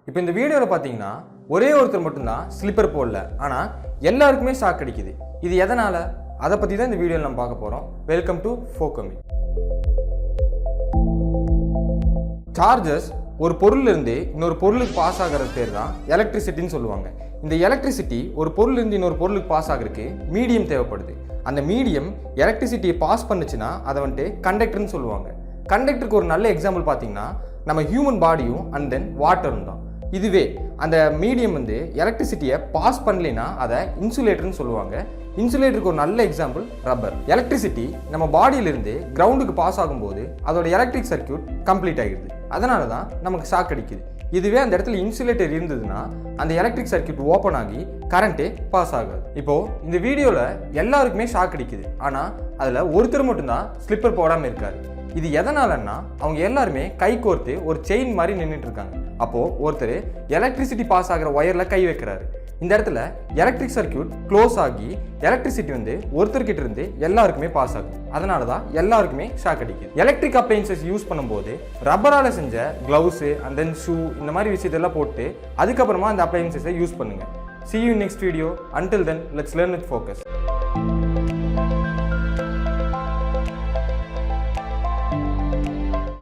இப்போ இந்த வீடியோவில் பார்த்தீங்கன்னா ஒரே ஒருத்தர் மட்டும்தான் ஸ்லிப்பர் போடல, ஆனால் எல்லாருக்குமே ஷாக் அடிக்குது. இது எதனால்? அதை பற்றி தான் இந்த வீடியோவில் நம்ம பார்க்க போகிறோம். Welcome to Focomate. சார்ஜஸ் ஒரு பொருளிலிருந்து இன்னொரு பொருளுக்கு பாஸ் ஆகிறது பேர் தான் எலக்ட்ரிசிட்டின்னு சொல்லுவாங்க. இந்த எலக்ட்ரிசிட்டி ஒரு பொருளிலிருந்து இன்னொரு பொருளுக்கு பாஸ் ஆகிறதுக்கு மீடியம் தேவைப்படுது. அந்த மீடியம் எலக்ட்ரிசிட்டியை பாஸ் பண்ணுச்சுன்னா அதை வந்துட்டு கண்டக்டர்னு சொல்லுவாங்க. கண்டக்டருக்கு ஒரு நல்ல எக்ஸாம்பிள் பார்த்தீங்கன்னா நம்ம ஹியூமன் பாடியும் அண்ட் தென் வாட்டரும் தான். இதுவே அந்த மீடியம் வந்து எலக்ட்ரிசிட்டியை பாஸ் பண்ணலைன்னா அதை இன்சுலேட்டர்னு சொல்லுவாங்க. இன்சுலேட்டருக்கு ஒரு நல்ல எக்ஸாம்பிள் ரப்பர். எலக்ட்ரிசிட்டி நம்ம பாடியிலிருந்து கிரவுண்டுக்கு பாஸ் ஆகும்போது அதோட எலக்ட்ரிக் சர்க்கியூட் கம்ப்ளீட் ஆகிடுது. அதனால தான் நமக்கு ஷாக் அடிக்குது. இதுவே அந்த இடத்துல இன்சுலேட்டர் இருந்ததுன்னா அந்த எலக்ட்ரிக் சர்க்கியூட் ஓப்பன் ஆகி கரண்ட்டே பாஸ் ஆகாது. இப்போது இந்த வீடியோவில் எல்லாருக்குமே ஷாக் அடிக்குது, ஆனால் அதில் ஒருத்தர் மட்டும்தான் ஸ்லிப்பர் போடாமல் இருக்காரு. இது எதனாலன்னா அவங்க எல்லாருமே கை கோர்த்து ஒரு செயின் மாதிரி நின்றுட்டு இருக்காங்க. அப்போது ஒருத்தர் எலக்ட்ரிசிட்டி பாஸ் ஆகிற ஒயரில் கை வைக்கிறாரு. இந்த இடத்துல எலக்ட்ரிக் சர்க்கியூட் க்ளோஸ் ஆகி எலக்ட்ரிசிட்டி வந்து ஒருத்தர்கிட்ட இருந்து எல்லாருக்குமே பாஸ் ஆகும். அதனால தான் எல்லாருக்குமே ஷாக் அடிக்குது. எலக்ட்ரிக் அப்ளையன்சஸ் யூஸ் பண்ணும்போது ரப்பரால் செஞ்ச க்ளவுஸு அண்ட் தென் ஷூ இந்த மாதிரி விஷயத்தெல்லாம் போட்டு அதுக்கப்புறமா அந்த அப்ளையன்சஸை யூஸ் பண்ணுங்கள். See you in next video. Until then, let's learn with focus.